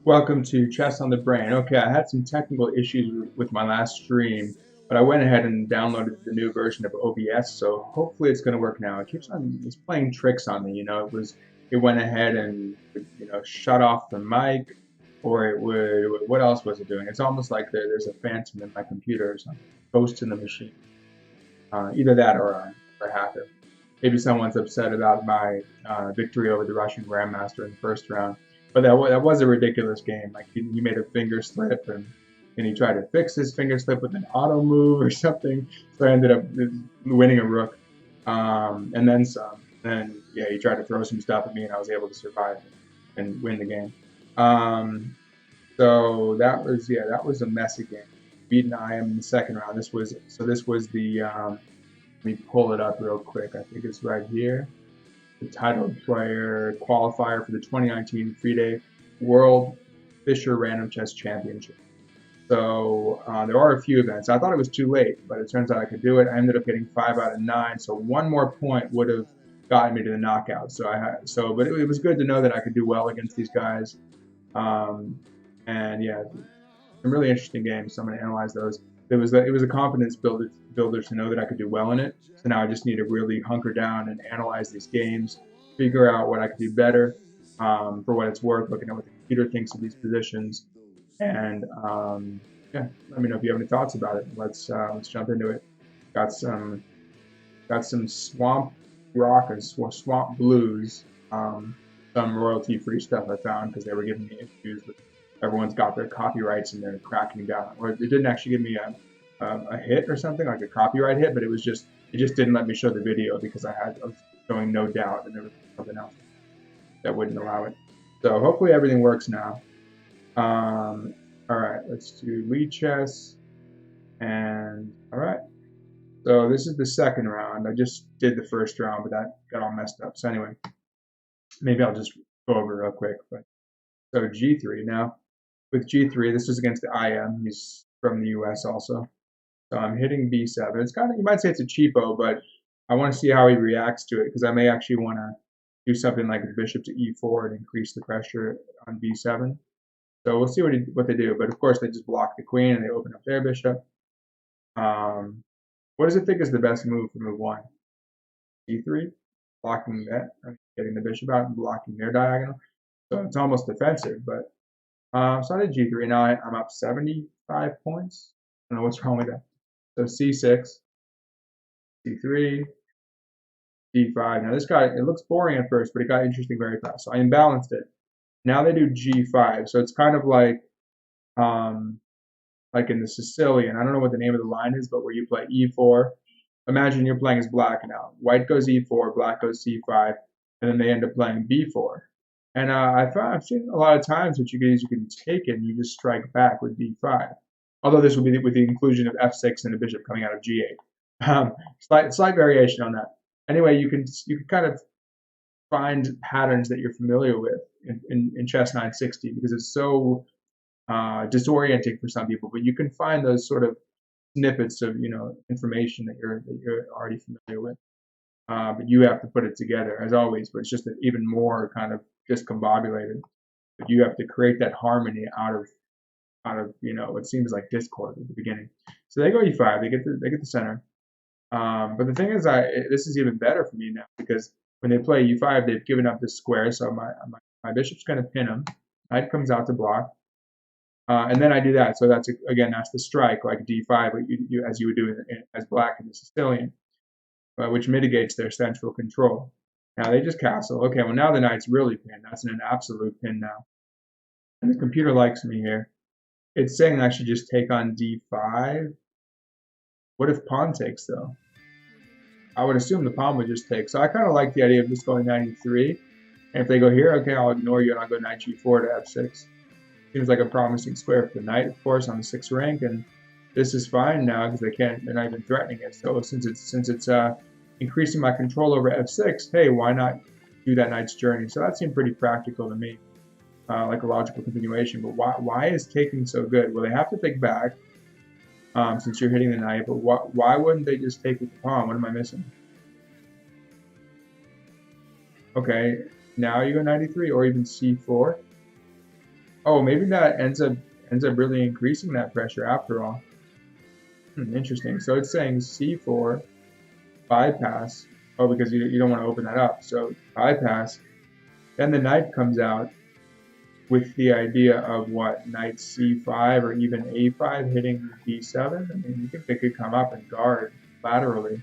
Welcome to Chess on the Brain. Okay, I had some technical issues with my last stream, but I went ahead and downloaded the new version of OBS, so hopefully it's going to work now. It's playing tricks on me, it went ahead and, shut off the mic, or what else was it doing? It's almost like there's a phantom in my computer or something, ghost in the machine. Either that or a hacker. Maybe someone's upset about my victory over the Russian Grandmaster in the first round. But that was a ridiculous game. Like he made a finger slip and he tried to fix his finger slip with an auto move or something. So I ended up winning a rook and then some. And yeah, he tried to throw some stuff at me and I was able to survive and win the game. So that was a messy game. Beaten IM in the second round. This was the let me pull it up real quick. I think it's right here. The titled player qualifier for the 2019 FIDE World Fischer Random Chess Championship. So there are a few events. I thought it was too late, but it turns out I could do it. I ended up getting 5 out of 9, so one more point would have gotten me to the knockout. But it was good to know that I could do well against these guys. And yeah, some really interesting games. So I'm going to analyze those. It was a confidence builder to know that I could do well in it. So now I just need to really hunker down and analyze these games, figure out what I could do better, for what it's worth, looking at what the computer thinks of these positions, and yeah, let me know if you have any thoughts about it. Let's jump into it. Got some swamp rock and swamp blues, some royalty-free stuff I found because they were giving me issues with. Everyone's got their copyrights and they're cracking down. Or it didn't actually give me a hit or something, like a copyright hit, but it just didn't let me show the video because I was showing no doubt and there was something else that wouldn't allow it. So hopefully everything works now. All right, let's do lead chess. And all right, so this is the second round. I just did the first round, but that got all messed up. So anyway, maybe I'll just go over real quick. But so G3 now. With G3, this is against the IM. He's from the US also. So I'm hitting B7. It's kind of, you might say it's a cheapo, but I want to see how he reacts to it because I may actually want to do something like the bishop to E4 and increase the pressure on B7. So we'll see what they do. But of course, they just block the queen and they open up their bishop. What does it think is the best move for move 1? E3, blocking that, getting the bishop out and blocking their diagonal. So it's almost defensive, but so I did G3. Now I'm up 75 points. I don't know what's wrong with that. So C6, C3, D5. Now this guy, it looks boring at first, but it got interesting very fast. So I imbalanced it. Now they do G5. So it's kind of like in the Sicilian. I don't know what the name of the line is, but where you play E4. Imagine you're playing as black now. White goes E4, black goes C5, and then they end up playing B4. And I've seen a lot of times what you can take it and you just strike back with D5. Although this would be with the inclusion of F6 and a bishop coming out of G8. Slight variation on that. Anyway, you can kind of find patterns that you're familiar with in Chess 960 because it's so disorienting for some people. But you can find those sort of snippets of information that you're already familiar with. But you have to put it together as always. But it's just even more kind of discombobulated. But you have to create that harmony out of what seems like discord at the beginning. So they go E5. They get the center. But the thing is, this is even better for me now because when they play E5, they've given up this square. So my bishop's going to pin him. Knight comes out to block. And then I do that. So that's the strike, like D5, as you would do as black in the Sicilian, which mitigates their central control. Now they just castle. Okay, well now the knight's really pinned. That's an absolute pin now. And the computer likes me here. It's saying I should just take on D5. What if pawn takes though? I would assume the pawn would just take. So I kind of like the idea of just going 93. And if they go here, okay, I'll ignore you and I'll go knight G4 to F6. Seems like a promising square for the knight, of course, on the 6th rank. And this is fine now because they're not even threatening it. So since it's increasing my control over F6, hey, why not do that knight's journey? So that seemed pretty practical to me, like a logical continuation. But why is taking so good? Well, they have to take back since you're hitting the knight. But why wouldn't they just take with the pawn? What am I missing? Okay, now you go 93 or even C4. Oh, maybe that ends up really increasing that pressure after all. Interesting. So it's saying c4 bypass. Oh, because you don't want to open that up. So bypass. Then the knight comes out with the idea of what, knight c5 or even a5 hitting d7. I mean, you think they could come up and guard laterally.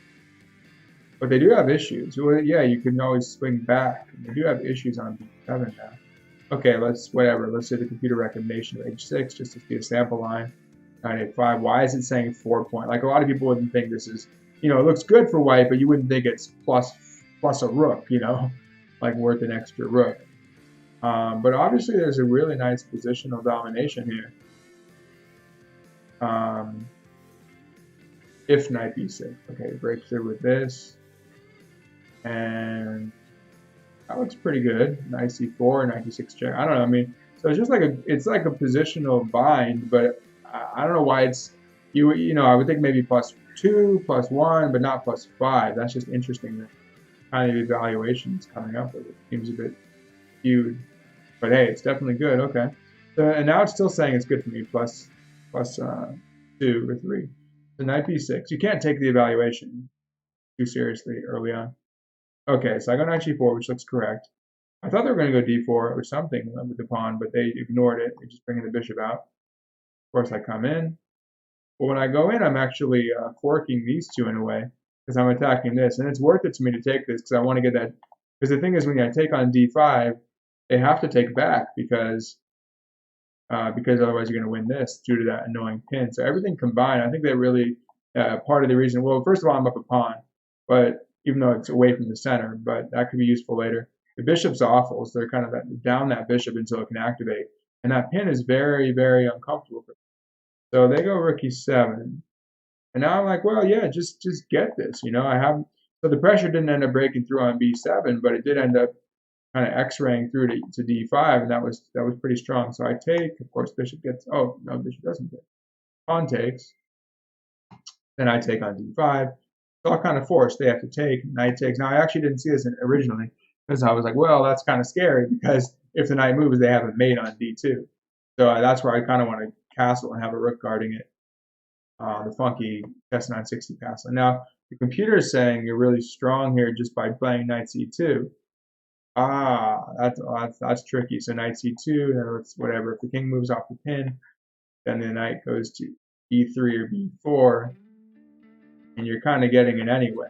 But they do have issues. Well, yeah, you can always swing back. They do have issues on b7 now. Okay, let's say the computer recommendation of h6 just to see a sample line. Knight a5. Why is it saying 4 point? Like a lot of people wouldn't think this is, it looks good for white, but you wouldn't think it's plus a rook, like worth an extra rook. But obviously there's a really nice positional domination here. If knight b6. Okay, break through with this. And that looks pretty good. Knight c4, knight d6 check. I don't know. I mean, so it's just like a positional bind, but I don't know why it's I would think maybe +2, +1, but not +5. That's just interesting. The kind of evaluations coming up with it seems a bit skewed. But hey, it's definitely good. Okay. So, and now it's still saying it's good for me, plus 2 or 3. So knight b6. You can't take the evaluation too seriously early on. Okay, so I go knight g4, which looks correct. I thought they were going to go d4 or something with the pawn, but they ignored it. They're just bringing the bishop out. Of course, I come in. But when I go in, I'm actually forking these two in a way because I'm attacking this. And it's worth it to me to take this because I want to get that. Because the thing is, when I take on d5, they have to take back because otherwise you're going to win this due to that annoying pin. So everything combined, I think that really part of the reason. Well, first of all, I'm up a pawn, but even though it's away from the center, but that could be useful later. The bishop's awful, so they're kind of down that bishop until it can activate, and that pin is very, very uncomfortable for them. So they go rook e7, and now I'm like, well, yeah, just get this, I have. So the pressure didn't end up breaking through on b7, but it did end up kind of x-raying through to d5, and that was pretty strong. So I take, of course, bishop gets. Oh no, bishop doesn't take. Pawn takes. Then I take on d5. It's all kind of forced. They have to take. Knight takes. Now I actually didn't see this originally because I was like, well, that's kind of scary because if the knight moves, they have a mate on d2. So that's where I kind of want to castle and have a rook guarding it. The funky chess 960 castle. Now the computer is saying you're really strong here just by playing knight c2. That's tricky. So knight c2, then it's whatever. If the king moves off the pin, then the knight goes to e3 or b4, and you're kind of getting it anyway.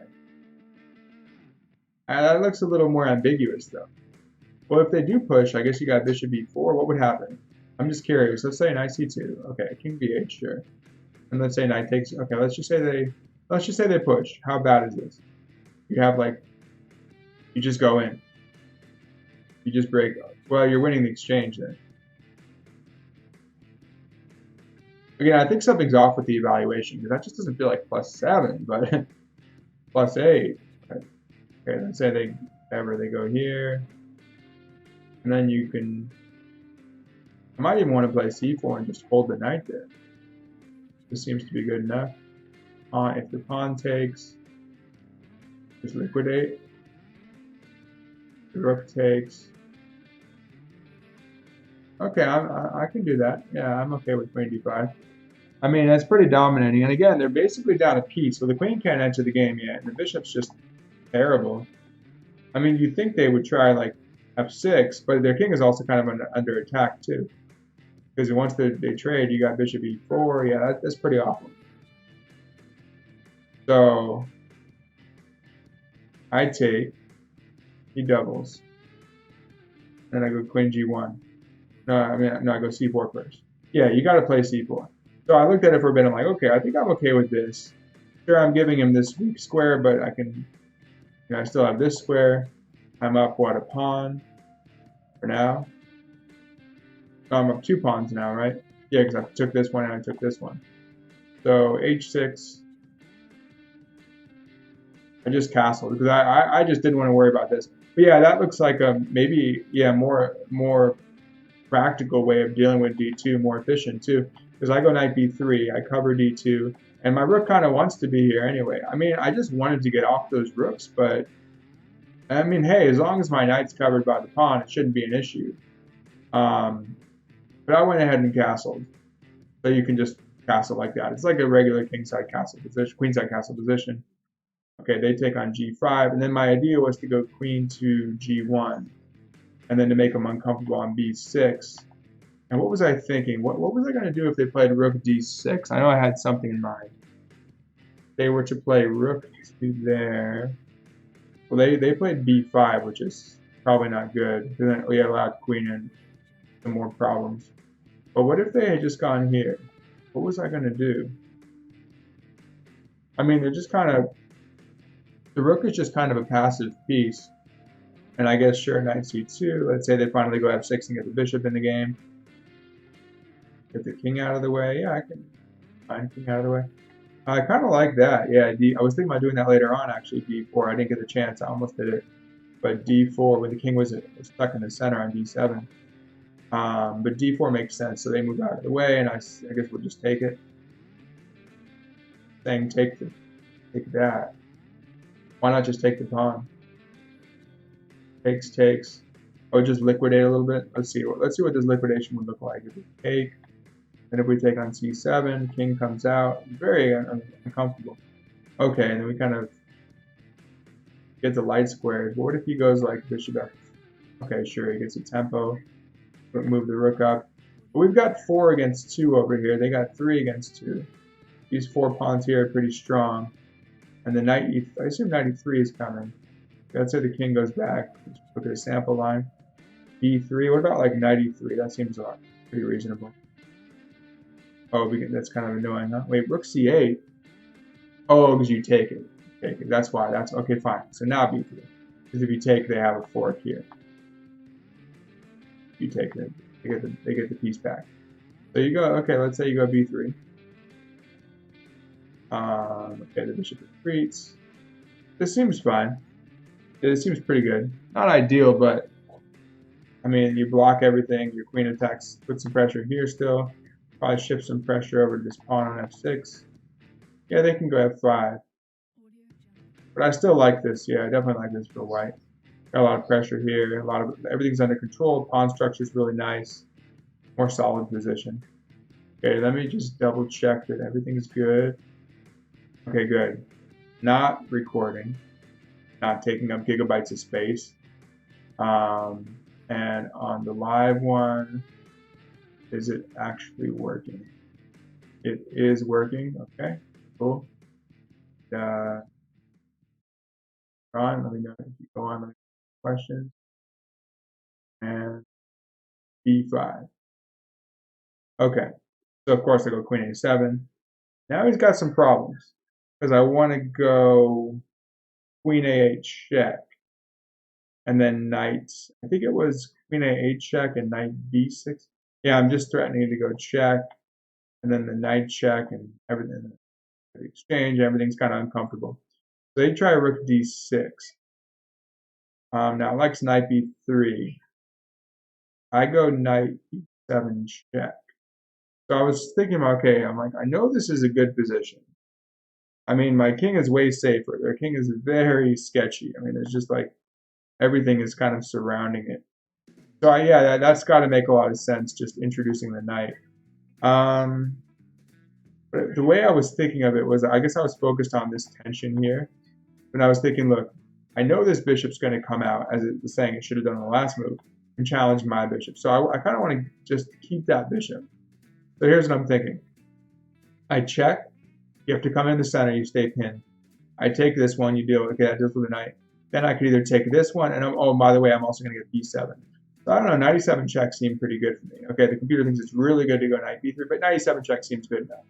That looks a little more ambiguous though. Well, if they do push, I guess you got bishop b4. What would happen? I'm just curious. Let's say knight c2. Okay, king b8, sure. And let's say knight takes. Okay, let's just say they push. How bad is this? You have you just go in. You just break. Well, you're winning the exchange then. Again, I think something's off with the evaluation because that just doesn't feel like +7, but +8. Okay, let's say they go here, and then you can. I might even want to play c4 and just hold the knight there. This seems to be good enough. If the pawn takes, just liquidate. The rook takes. Okay, I can do that. Yeah, I'm okay with queen d5. I mean, that's pretty dominating. And again, they're basically down a piece, so the queen can't enter the game yet, and the bishop's just terrible. I mean, you'd think they would try f6, but their king is also kind of under attack too. Because once they trade, you got bishop e4. Yeah, that's pretty awful. So I take, he doubles. Then I go queen g1. No, I go c4 first. Yeah, you got to play c4. So I looked at it for a bit. I'm like, okay, I think I'm okay with this. Sure, I'm giving him this weak square, but I can, I still have this square. I'm up, a pawn for now. No, I'm up 2 pawns now, right? Yeah, because I took this one and I took this one. So h6. I just castled because I just didn't want to worry about this. But yeah, that looks like maybe more practical way of dealing with d2, more efficient too. Because I go knight b3, I cover d2, and my rook kind of wants to be here anyway. I mean, I just wanted to get off those rooks, but I mean, hey, as long as my knight's covered by the pawn, it shouldn't be an issue. But I went ahead and castled. So you can just castle like that. It's like a regular kingside castle position, queenside castle position. Okay, they take on g5, and then my idea was to go queen to g1, and then to make them uncomfortable on b6. And what was I thinking? What was I going to do if they played rook d6? I know I had something in mind. They were to play rook to there. Well, they played b5, which is probably not good. Then we allowed queen in, some more problems. But what if they had just gone here? What was I going to do? I mean, they're just kind of... The rook is just kind of a passive piece. And I guess, sure, knight c2. Let's say they finally go f6 and get the bishop in the game. Get the king out of the way. Yeah, I can find king out of the way. I kind of like that. Yeah, I was thinking about doing that later on, actually, d4. I didn't get the chance. I almost did it. But d4, when the king was stuck in the center on d7. But d4 makes sense. So they move out of the way, and I guess we'll just take it. Saying take that. Why not just take the pawn? Takes. Oh, just liquidate a little bit. Let's see what this liquidation would look like. If we take, and if we take on c7, king comes out. Very uncomfortable. Okay, and then we kind of get the light squares. But what if he goes like bishop f? Okay, sure, he gets a tempo. Move the rook up. But we've got 4 against 2 over here. They got 3 against 2. These 4 pawns here are pretty strong. And the knight, I assume knight e3 is coming. Let's say the king goes back. Let's look at a sample line. e3. What about like knight e3? That seems pretty reasonable. Oh, that's kind of annoying, huh? Wait, rook c8. Oh, because you take it. Take it. That's why. That's okay. Fine. So now b3. Because if you take, they have a fork here. You take it. They get the piece back. So you go. Okay, let's say you go b3. Okay, the bishop retreats. This seems fine. It seems pretty good. Not ideal, but I mean, you block everything. Your queen attacks, put some pressure here still. Probably shift some pressure over to this pawn on f6. Yeah, they can go f5. But I still like this. Yeah, I definitely like this for white. Got a lot of pressure here. Everything's under control. Pawn structure is really nice. More solid position. Okay, let me just double check that everything's good. Okay, good. Not recording. Not taking up gigabytes of space. And on the live one, is it actually working? It is working. Okay, cool. Let me know if you go on. Let me questions. And b5. Okay, so of course I go queen a7. Now he's got some problems because I want to go queen a8 check, and then knight. I think it was queen a8 check and knight b6. Yeah, I'm just threatening to go check, and then the knight check and everything. The exchange, everything's kind of uncomfortable. So they try rook d6. Now likes knight b3. I go knight e7 check. So I was thinking, okay, I'm like, I know this is a good position. I mean, my king is way safer. Their king is very sketchy. I mean, it's just like everything is kind of surrounding it. So yeah, that's got to make a lot of sense, just introducing the knight. But the way I was thinking of it was, I guess I was focused on this tension here. And I was thinking, look, I know this bishop's going to come out, as it was saying it should have done in the last move, and challenge my bishop. So I kind of want to just keep that bishop. So here's what I'm thinking. I check. You have to come in the center. You stay pinned. I take this one. You deal. Okay, that deals with the knight. Then I could either take this one, and oh, by the way, I'm also going to get b7. So I don't know. 97 check seemed pretty good for me. Okay, the computer thinks it's really good to go knight b3, but 97 check seems good enough.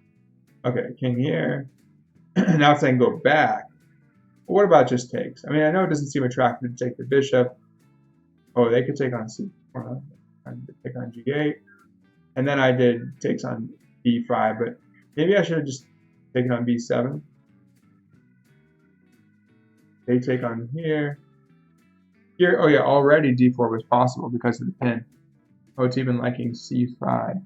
Okay, king here. Now it's saying go back. Well, what about just takes? I mean, I know it doesn't seem attractive to take the bishop. Oh, they could take on c4. I could take on g8. And then I did takes on b5, but maybe I should have just taken on b7. They take on here. Here, oh yeah, already d4 was possible because of the pin. Oh, it's even liking c5.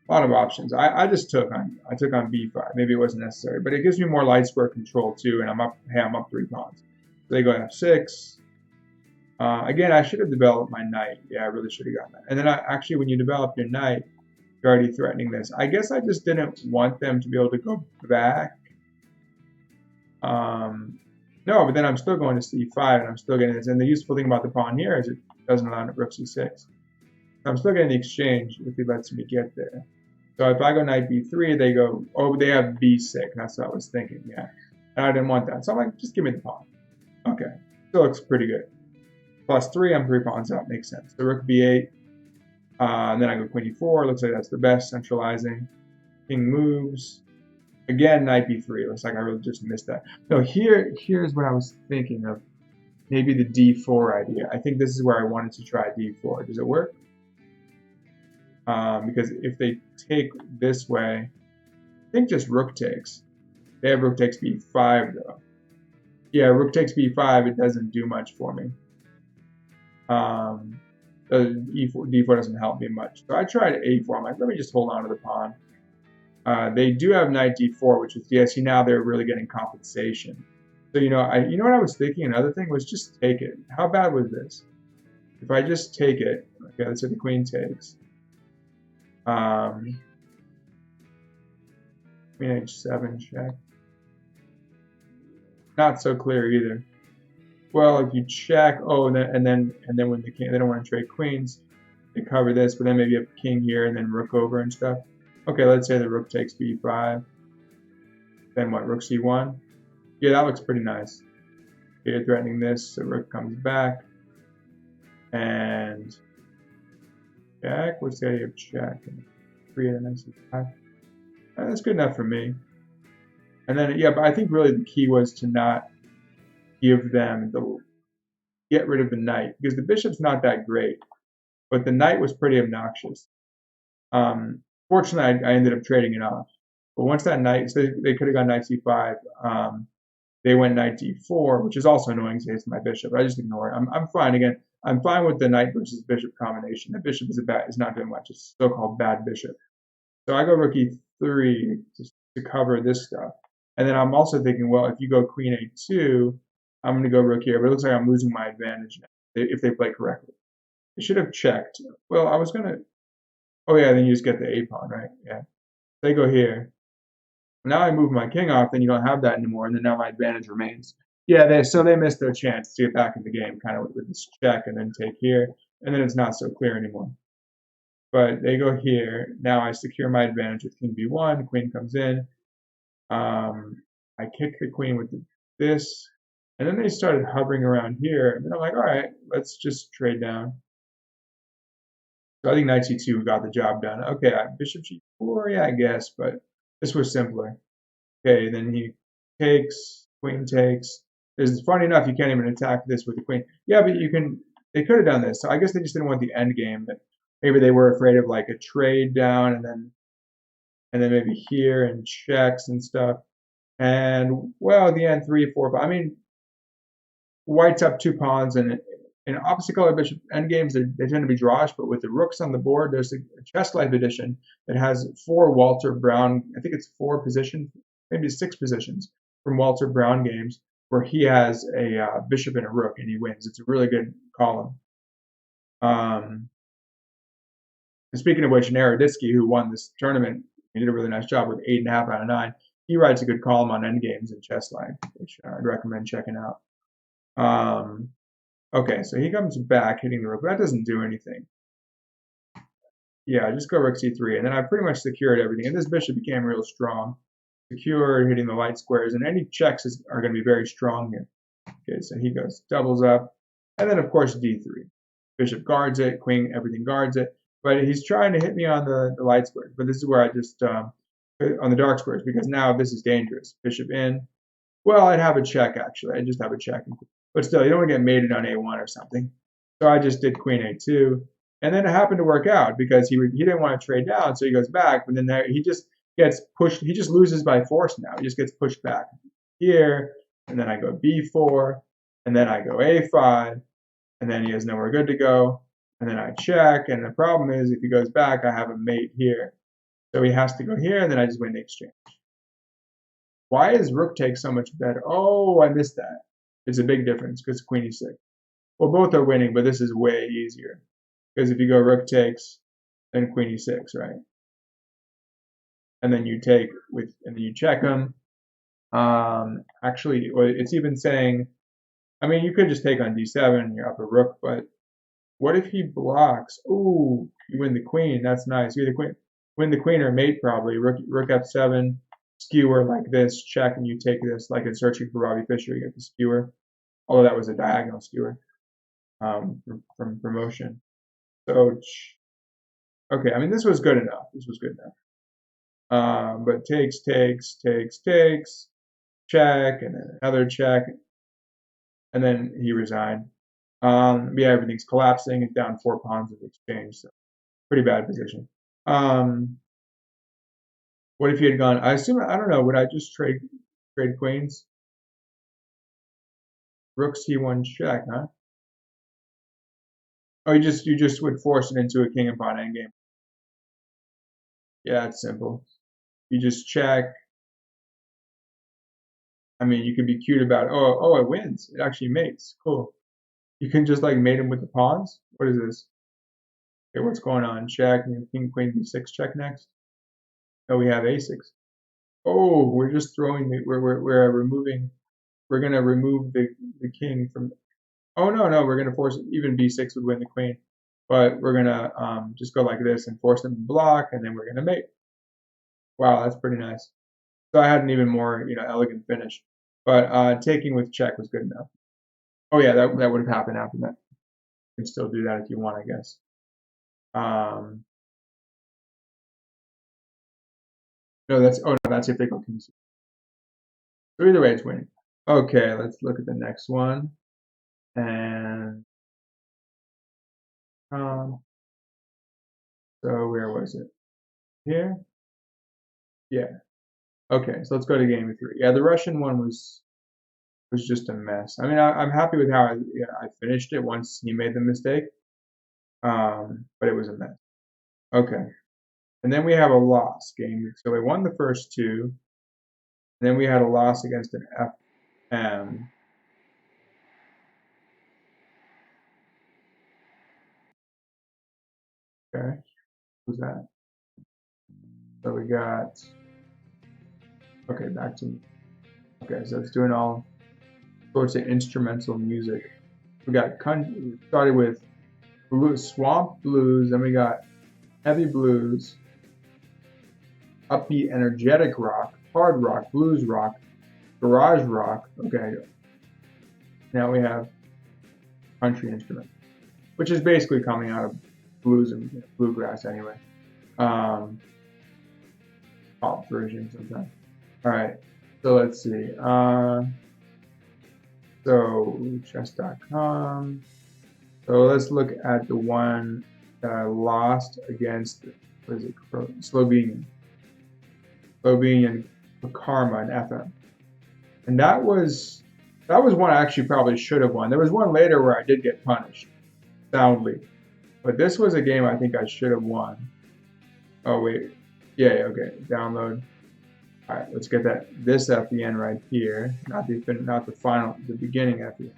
A lot of options. I took on b5. Maybe it wasn't necessary, but it gives me more light square control too, and I'm up 3 pawns. So they go f6. Again, I should have developed my knight. Yeah, I really should have gotten that. And then actually, when you develop your knight, you're already threatening this. I guess I just didn't want them to be able to go back. No, but then I'm still going to c5, and I'm still getting this. And the useful thing about the pawn here is it doesn't allow rook c6. I'm still getting the exchange if he lets me get there. So if I go knight b3, they go, oh, they have b6. That's what I was thinking, yeah. And I didn't want that. So I'm like, just give me the pawn. Okay, still looks pretty good. +3, I'm 3 pawns out, makes sense. So rook b8, and then I go queen e4. Looks like that's the best, centralizing. King moves. Again, knight b3. Looks like I really just missed that. No, here's what I was thinking of. Maybe the d4 idea. I think this is where I wanted to try d4. Does it work? Because if they take this way, I think just rook takes. They have rook takes b5 though. Yeah, rook takes b5. It doesn't do much for me. D4 doesn't help me much. So I tried a4. I'm like, let me just hold on to the pawn. They do have knight d4, which is, yeah, see, now they're really getting compensation. So, you know what I was thinking? Another thing was just take it. How bad was this? If I just take it, okay, let's say the queen takes. Queen h7 check. Not so clear either. Well, if you check, oh, and then when they don't want to trade queens, they cover this, but then maybe you have king here and then rook over and stuff. Okay, let's say the rook takes b5. Then what? Rook c1. Yeah, that looks pretty nice. You're threatening this, so rook comes back, and check. What's the idea of check? And 3 and then c5. That's good enough for me. And then, yeah, but I think really the key was to not give them get rid of the knight, because the bishop's not that great, but the knight was pretty obnoxious. Fortunately, I ended up trading it off. But once that knight, so they could have gone knight c5. They went knight d4, which is also annoying to hit my bishop. I just ignore it. I'm fine. Again, I'm fine with the knight versus bishop combination. The bishop is not doing much. It's so-called bad bishop. So I go rook e3 to cover this stuff. And then I'm also thinking, well, if you go queen a2, I'm going to go rook here. But it looks like I'm losing my advantage now if they play correctly. I should have checked. Well, I was going to... Oh, yeah, then you just get the a pawn, right? Yeah. They go here. Now I move my king off, then you don't have that anymore, and then now my advantage remains. Yeah, they missed their chance to get back in the game, kind of with this check and then take here, and then it's not so clear anymore. But they go here. Now I secure my advantage with king b1. Queen comes in. I kick the queen with this, and then they started hovering around here, and then I'm like, all right, let's just trade down. So I think knight c2 got the job done. Okay, bishop g4, yeah, I guess, but this was simpler. Okay, then he takes, queen takes. It's funny enough, you can't even attack this with the queen. Yeah, but you can. They could have done this. So I guess they just didn't want the end game. That maybe they were afraid of like a trade down, and then maybe here and checks and stuff. And well, at the end, 3, 4, 5. I mean, white's up 2 pawns, and in opposite color bishop endgames, they tend to be drawish, but with the rooks on the board, there's a Chess Life edition that has 4 Walter Brown, I think it's 4 positions, maybe 6 positions from Walter Brown games, where he has a bishop and a rook, and he wins. It's a really good column. And speaking of which, Naroditsky, who won this tournament, he did a really nice job with 8.5 out of 9. He writes a good column on endgames in Chess Life, which I'd recommend checking out. Okay, so he comes back hitting the rook. That doesn't do anything. Yeah, just go rook c3, and then I pretty much secured everything. And this bishop became real strong. Secure, hitting the light squares, and any checks are going to be very strong here. Okay, so he goes doubles up, and then of course d3. Bishop guards it, queen, everything guards it. But he's trying to hit me on the light squares. But this is where I just on the dark squares, because now this is dangerous. Bishop in. Well, I'd have a check actually. I'd just have a check. But still, you don't want to get mated on a1 or something. So I just did queen a2. And then it happened to work out because he didn't want to trade down, so he goes back. But then he just gets pushed. He just loses by force now. He just gets pushed back here. And then I go b4. And then I go a5. And then he has nowhere good to go. And then I check. And the problem is if he goes back, I have a mate here. So he has to go here, and then I just win the exchange. Why is rook take so much better? Oh, I missed that. It's a big difference because queen e6. Well, both are winning, but this is way easier. Because if you go rook takes, then queen e6, right? And then you take with, and then you check them. Actually, it's even saying, I mean, you could just take on d7, you're up a rook, but what if he blocks? Ooh, you win the queen. That's nice. You win the queen. Win the queen or mate probably. Rook f7, skewer like this, check, and you take this. Like in Searching for Bobby Fischer, you get the skewer. Although that was a diagonal skewer from promotion. So, okay, I mean, this was good enough. This was good enough. But takes, check, and then another check, and then he resigned. Yeah, everything's collapsing. It's down 4 pawns of exchange, so pretty bad position. What if he had gone? I assume, I don't know. Would I just trade queens? Rook c1 check, huh? Oh, you just would force it into a king and pawn endgame. Yeah, it's simple. You just check. I mean, you could be cute about it. Oh, it wins. It actually mates. Cool. You can just like mate him with the pawns. What is this? Okay, what's going on? Check. King, queen, b6 check next. Oh, we have a6. Oh, we're just throwing the, we're removing, we're gonna remove the king from, oh no, we're gonna force, even b6 would win the queen. But we're gonna just go like this and force them to block, and then we're gonna mate. Wow, that's pretty nice. So I had an even more, elegant finish. But taking with check was good enough. Oh yeah, that would have happened after that. You can still do that if you want, I guess. No, that's if they go king. So either way, it's winning. Okay, let's look at the next one. And so where was it? Here? Yeah. Okay, so let's go to game 3. Yeah, the Russian one was just a mess. I mean, I'm happy with how I finished it once he made the mistake, but it was a mess. Okay, and then we have a loss game. So we won the first two, and then we had a loss against an FM. Okay, who's that? So we got, okay, back to, okay, so it's doing all sorts of instrumental music. We started with swamp blues, then we got heavy blues, upbeat energetic rock, hard rock, blues rock, garage rock. Okay, now we have country instrument, which is basically coming out of blues and bluegrass anyway. Pop version sometimes. All right, so let's see. So chess.com. So let's look at the one that I lost against, what is it, Slovenian Karma and FM. And that was one I actually probably should have won. There was one later where I did get punished soundly. But this was a game I think I should have won. Oh wait. Yeah, okay. Download. All right, let's get this FEN right here. Not the final, the beginning FEN.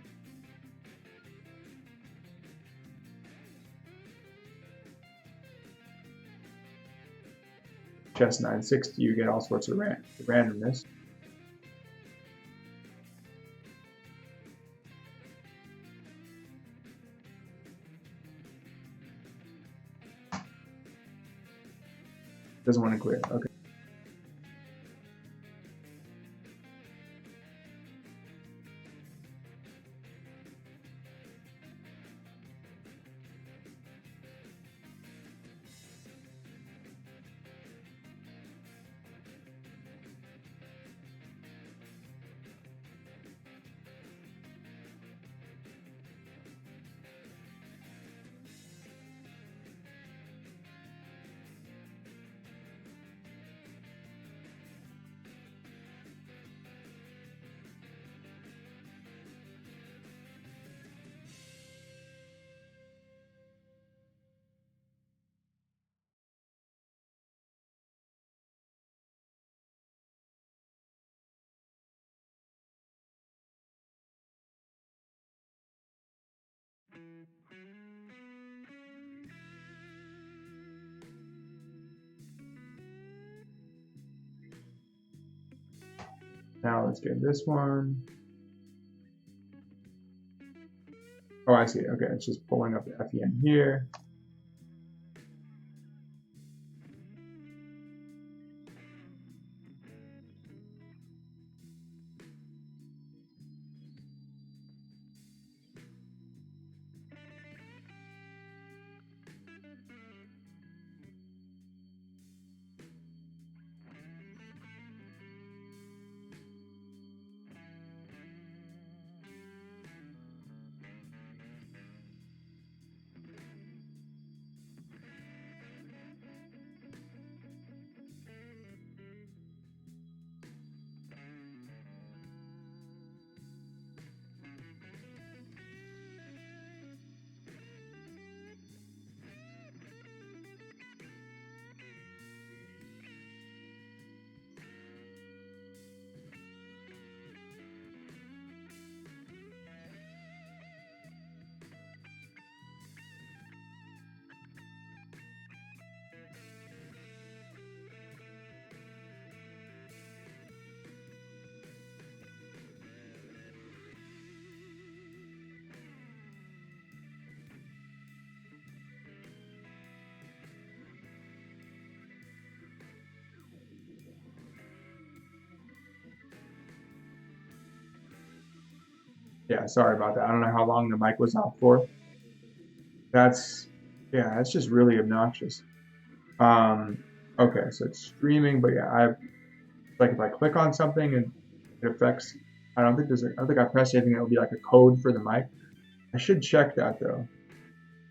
Chess 960, you get all sorts of randomness. Doesn't want to clear. Okay. Now let's get this one. Oh, I see. Okay, it's just pulling up the FEN here. Yeah, sorry about that. I don't know how long the mic was out for. That's, yeah, that's just really obnoxious. Okay, so it's streaming, but yeah, like if I click on something and it affects, I don't think I pressed anything that would be like a code for the mic. I should check that though.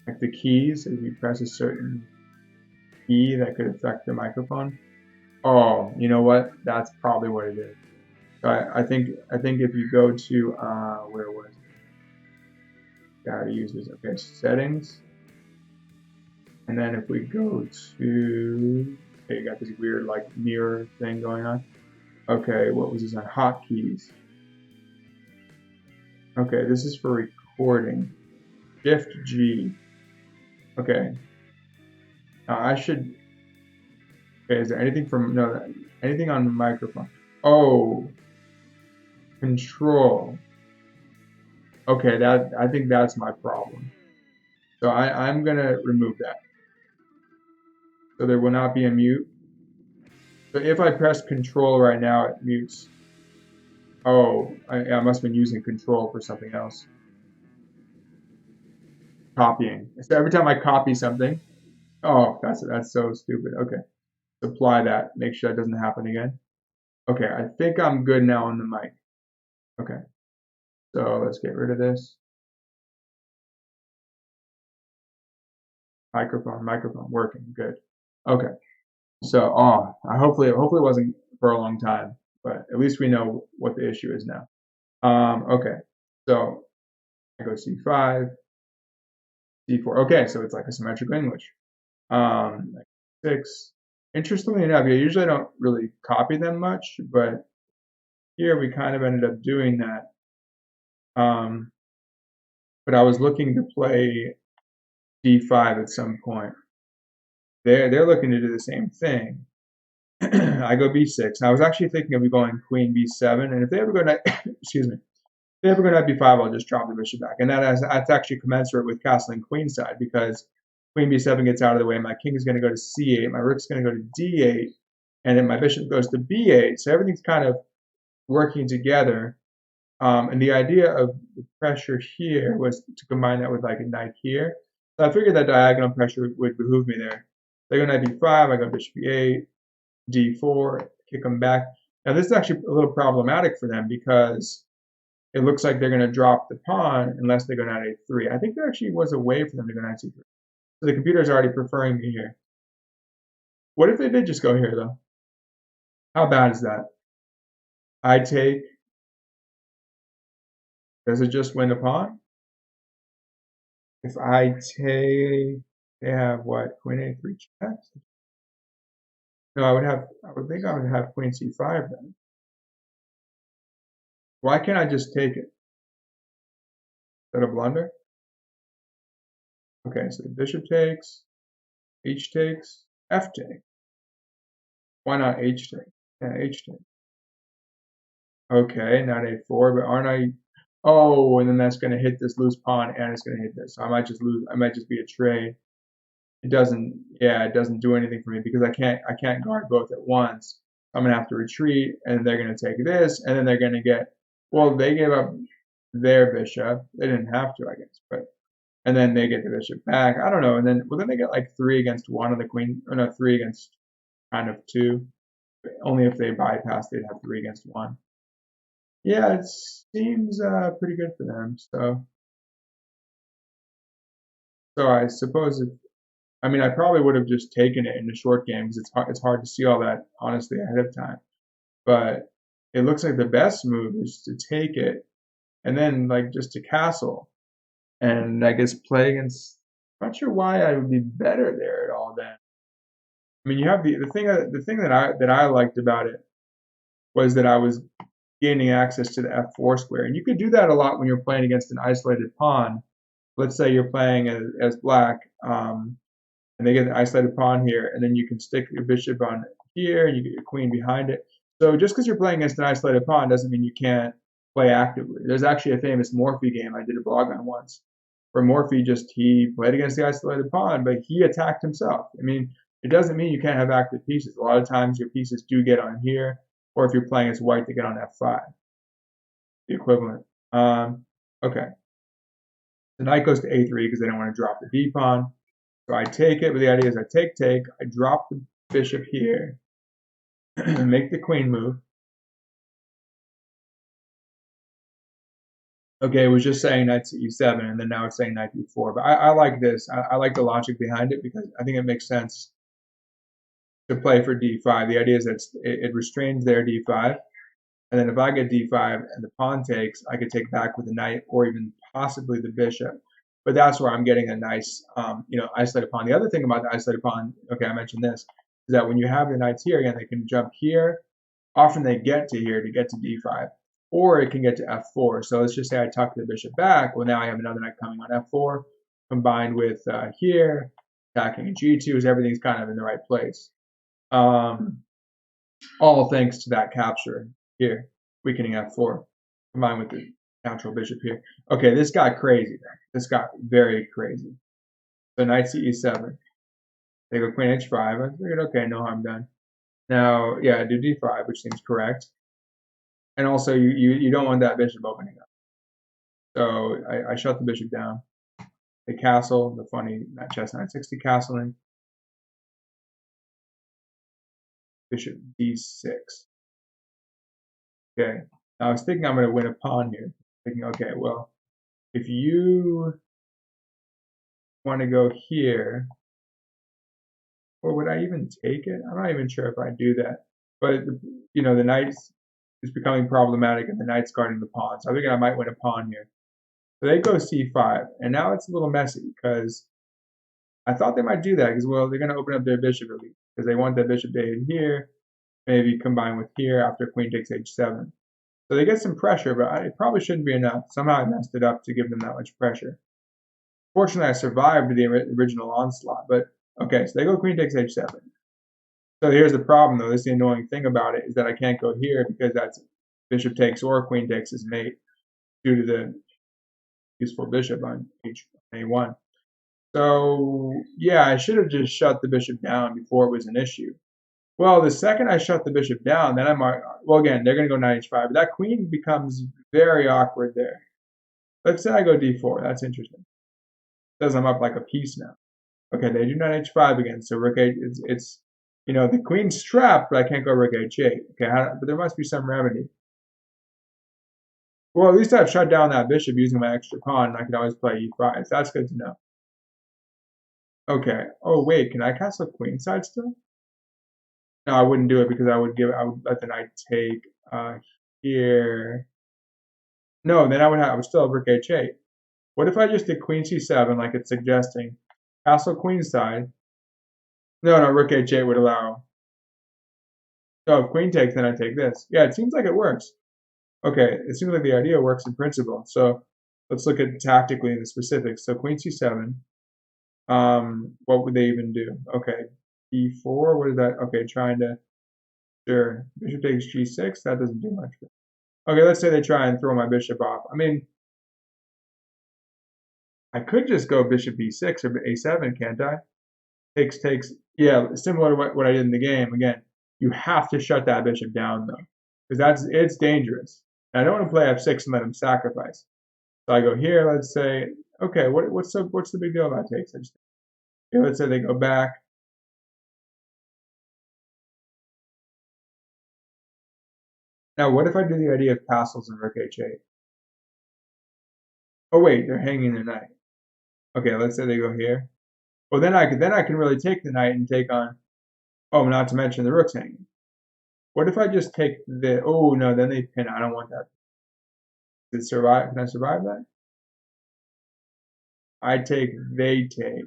Like the keys, if you press a certain key that could affect the microphone. Oh, you know what? That's probably what it is. So I think if you go to where was it? Gotta use this. Okay, settings. And then if we go to, okay, you got this weird like mirror thing going on. Okay, what was this on hotkeys? Okay, this is for recording. Shift G. Okay. Now I should. Okay, is there anything from no anything on the microphone? Oh, control. Okay, that I think that's my problem. So I'm gonna remove that. So there will not be a mute. So if I press control right now, it mutes. Oh, I must have been using control for something else. Copying. So every time I copy something, oh, that's so stupid. Okay, apply that. Make sure that doesn't happen again. Okay, I think I'm good now on the mic. Okay, so let's get rid of this. Microphone working. Good. Okay. So, hopefully it wasn't for a long time, but at least we know what the issue is now. Okay. So I go C5, C4. Okay, so it's like a symmetrical English. Like 6. Interestingly enough, I usually don't really copy them much, but here we kind of ended up doing that. But I was looking to play D5 at some point. They're looking to do the same thing. I go B6. I was actually thinking of going Queen B7, and if they ever go knight, excuse me, if they ever go knight B5, I'll just drop the bishop back, and that's actually commensurate with castling queenside because Queen B7 gets out of the way. My king is going to go to C8. My rook's going to go to D8, and then my bishop goes to B8. So everything's kind of working together. And the idea of the pressure here was to combine that with like a knight here. So I figured that diagonal pressure would behoove me there. So I go knight B5. I go bishop B8. D4, kick them back. Now this is actually a little problematic for them because it looks like they're going to drop the pawn unless they go knight A3. I think there actually was a way for them to go knight C3. So the computer's already preferring me here. What if they did just go here though? How bad is that? I take. Does it just win the pawn? If I take, they have what? Queen A3 checks? No, I would think I would have Queen C5 then. Why can't I just take it? Is that a blunder? Okay, so the bishop takes, h takes, f takes. Why not h takes? Yeah, h takes. Okay, not a4, but aren't I? Oh, and then that's going to hit this loose pawn, and it's going to hit this. So I might just lose. I might just be a trade. It doesn't. Yeah, it doesn't do anything for me because I can't guard both at once. I'm going to have to retreat, and they're going to take this, and then they're going to get. Well, they gave up their bishop. They didn't have to, I guess, but and then they get the bishop back. I don't know. And then well, then they get like 3 against 1 on the queen, or no, 3 against kind of 2. Only if they bypass, they'd have 3 against 1. Yeah, it seems pretty good for them. So I suppose if I mean I probably would have just taken it in the short game because it's hard to see all that honestly ahead of time. But it looks like the best move is to take it and then like just to castle and I guess play against. I'm not sure why I would be better there at all then. I mean, you have the thing that I liked about it was that I was gaining access to the f4 square, and you could do that a lot when you're playing against an isolated pawn. Let's say you're playing as black, and they get an isolated pawn here, and then you can stick your bishop on here, and you get your queen behind it. So just because you're playing against an isolated pawn doesn't mean you can't play actively. There's actually a famous Morphy game I did a blog on once, where Morphy he played against the isolated pawn, but he attacked himself. I mean, it doesn't mean you can't have active pieces. A lot of times your pieces do get on here, or if you're playing as white, they get on f5, the equivalent. Okay, the knight goes to a3 because they don't want to drop the d pawn. So I take it, but the idea is I take, I drop the bishop here, make the queen move. Okay, it was just saying knight to e7, and then now it's saying knight to e4. But I like this. I like the logic behind it because I think it makes sense to play for d5. The idea is that it restrains their d5, and then if I get d5 and the pawn takes, I could take back with the knight or even possibly the bishop. But that's where I'm getting a nice, isolated pawn. The other thing about the isolated pawn, okay, I mentioned this, is that when you have the knights here, again, they can jump here. Often they get to here to get to d5, or it can get to f4. So let's just say I tuck the bishop back. Well, now I have another knight coming on f4, combined with here, attacking g2, so everything's kind of in the right place. All thanks to that capture here, weakening f4, combined with the natural bishop here. Okay, this got crazy then. This got very crazy. So knight to e7. They go queen h5. I figured, okay, no harm done. Now, yeah, do d5, which seems correct. And also, you don't want that bishop opening up. So I shut the bishop down. They castle, the funny chess 960 castling. Bishop d6. Okay, now I was thinking I'm going to win a pawn here. Thinking, okay, well, if you want to go here, or would I even take it? I'm not even sure if I do that. But, the knight is becoming problematic and the knight's guarding the pawn. So I think I might win a pawn here. So they go c5. And now it's a little messy because I thought they might do that because, well, they're going to open up their bishop at least because they want that bishop to hit here, maybe combine with here after queen takes h7. So they get some pressure, but it probably shouldn't be enough. Somehow I messed it up to give them that much pressure. Fortunately, I survived the original onslaught, but okay, so they go queen takes h7. So here's the problem, though. This is the annoying thing about it, is that I can't go here because that's bishop takes or queen takes is mate due to the useful bishop on a1. So, yeah, I should have just shut the bishop down before it was an issue. Well, the second I shut the bishop down, then well, again, they're going to go knight h5. But that queen becomes very awkward there. Let's say I go d4. That's interesting. Says I'm up like a piece now. Okay, they do knight h5 again. So rook h, it's the queen's trapped, but I can't go rook h8. Okay, but there must be some remedy. Well, at least I've shut down that bishop using my extra pawn, and I can always play e5. So that's good to know. Okay. Oh wait, can I castle queenside still? No, I wouldn't do it because I would let the knight take here. No, then I would still have rook h8. What if I just did queen c7 like it's suggesting? Castle queenside. No, rook h8 would allow. So if queen takes, then I take this. Yeah, it seems like it works. Okay, it seems like the idea works in principle. So let's look at tactically the specifics. So queen c7. What would they even do? Okay, e4, what is that? Okay, trying to, sure, bishop takes g6, that doesn't do much. Okay, let's say they try and throw my bishop off. I mean, I could just go bishop b6 or a7, can't I? Takes, yeah, similar to what I did in the game. Again, you have to shut that bishop down though, because it's dangerous. And I don't want to play f6 and let him sacrifice. So I go here, let's say, okay, what's the big deal about takes? Okay, let's say they go back. Now, what if I do the idea of castles and rook h8? Oh wait, they're hanging their knight. Okay, let's say they go here. Well, then I can really take the knight and take on. Oh, not to mention the rook's hanging. What if I just take the? Oh no, then they pin. I don't want that. Did it survive? Can I survive that? I take. They take.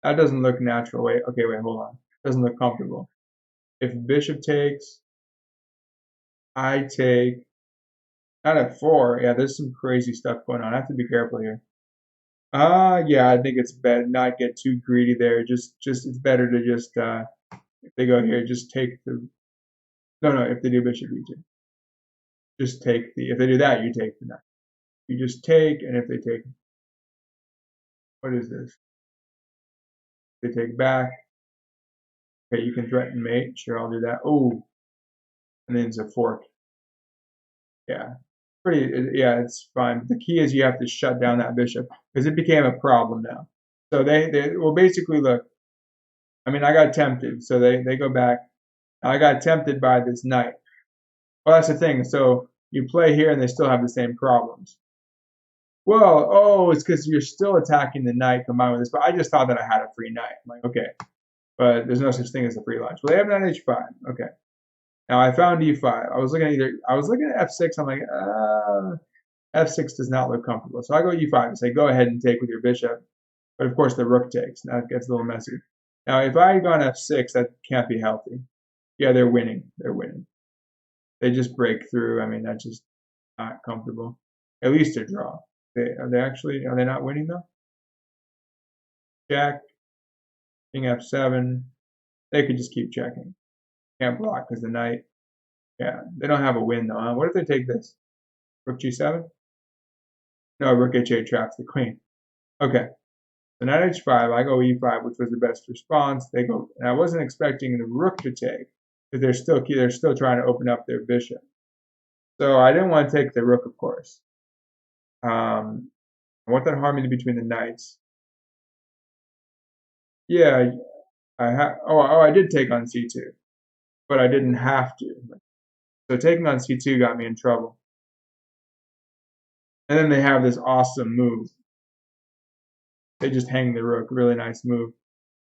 That doesn't look natural. Wait. Okay. Wait. Hold on. Doesn't look comfortable. If bishop takes, I take. Not at 4. Yeah, there's some crazy stuff going on. I have to be careful here. Yeah, I think it's better not get too greedy there. Just it's better to just if they go here, just take the. No, if they do bishop e2, just take the. If they do that, you take the knight. You just take, and if they take, what is this? They take back. Okay, you can threaten mate. Sure, I'll do that. Oh, and then it's a fork. Yeah, yeah, it's fine. But the key is you have to shut down that bishop because it became a problem now. So well basically look. I mean, I got tempted, so they go back. I got tempted by this knight. Well, that's the thing. So you play here, and they still have the same problems. Well, oh, it's because you're still attacking the knight combined with this. But I just thought that I had a free knight. I'm like, okay, but there's no such thing as a free lunch. Well, they have knight h5. Okay. Now I found e5. I was looking at f6. I'm like, f6 does not look comfortable. So I go e5 and say, go ahead and take with your bishop. But of course, the rook takes. Now it gets a little messy. Now, if I had gone f6, that can't be healthy. Yeah, they're winning. They're winning. They just break through. I mean, that's just not comfortable. At least a draw. Are they not winning though? Check. King f7. They could just keep checking. Can't block because the knight. Yeah, they don't have a win though. Huh? What if they take this? Rook g7? No, rook h8 traps the queen. Okay. So knight h5, I go e5, which was the best response. They go, and I wasn't expecting the rook to take because they're still trying to open up their bishop. So I didn't want to take the rook, of course. I want that harmony between the knights. Yeah, I did take on c2, but I didn't have to. So taking on c2 got me in trouble. And then they have this awesome move. They just hang the rook, really nice move.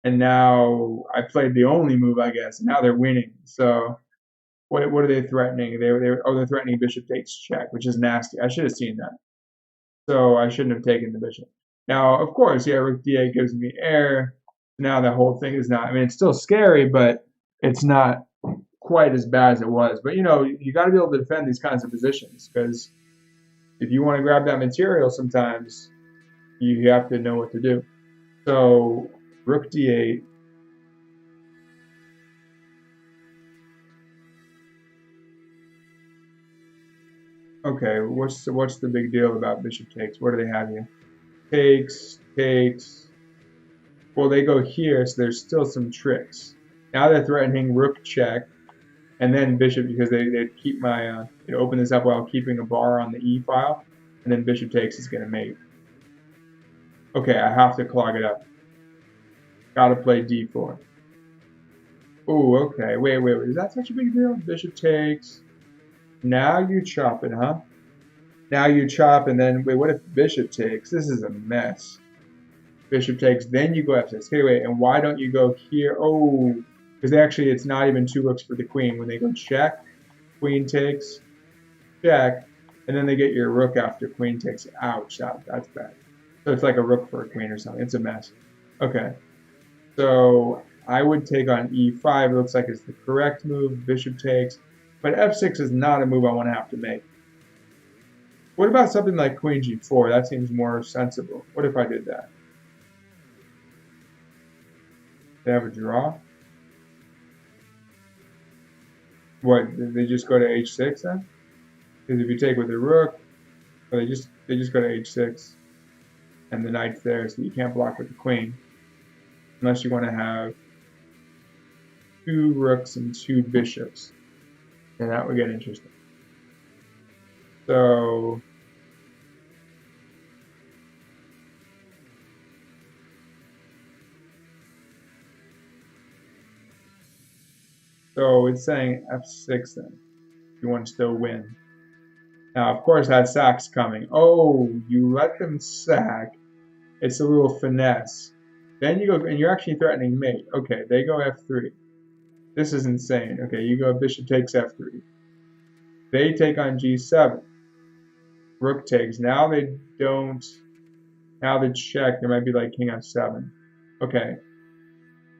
And now I played the only move, I guess. And now they're winning. So what are they threatening? They're threatening bishop takes check, which is nasty. I should have seen that. So I shouldn't have taken the bishop. Now, of course, yeah, rook d8 gives me air. Now the whole thing is not. I mean, it's still scary, but it's not quite as bad as it was. But you got to be able to defend these kinds of positions because if you want to grab that material, sometimes you have to know what to do. So rook d8. Okay, what's the big deal about bishop takes? What do they have here? Takes. Well, they go here, so there's still some tricks. Now they're threatening rook check, and then bishop because they keep my open this up while keeping a bar on the e file, and then bishop takes is gonna mate. Okay, I have to clog it up. Gotta play d4. Oh, okay. Wait. Is that such a big deal? Bishop takes. Now you chop it, huh? Now you chop, and then wait. What if bishop takes? This is a mess. Bishop takes, then you go f6. Okay, wait. And why don't you go here? Oh, because actually it's not even 2 rooks for the queen. When they go check, queen takes, check, and then they get your rook after queen takes. Ouch, that's bad. So it's like a rook for a queen or something. It's a mess. Okay. So I would take on e5. It looks like it's the correct move. Bishop takes. But f6 is not a move I want to have to make. What about something like queen g4? That seems more sensible. What if I did that? They have a draw. What? They just go to h6 then? Because if you take with the rook, well, they just go to h6, and the knight's there, so you can't block with the queen, unless you want to have two rooks and two bishops, and that would get interesting. So it's saying f6 then. You want to still win. Now, of course, that sack's coming. Oh, you let them sack. It's a little finesse. Then you go, and you're actually threatening mate. Okay, they go f3. This is insane. Okay, you go bishop takes f3. They take on g7. Rook takes. Now they don't. Now they check. There might be like king f7. Okay.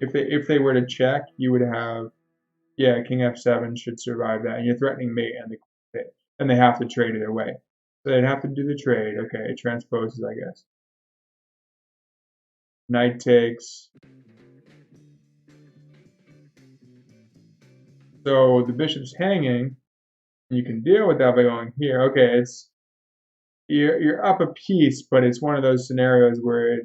If they were to check, you would have, yeah, king f7 should survive that. And you're threatening mate, and they have to trade it away. So they'd have to do the trade. Okay, it transposes, I guess. Knight takes. So the bishop's hanging. And you can deal with that by going here. Okay, you're up a piece, but it's one of those scenarios where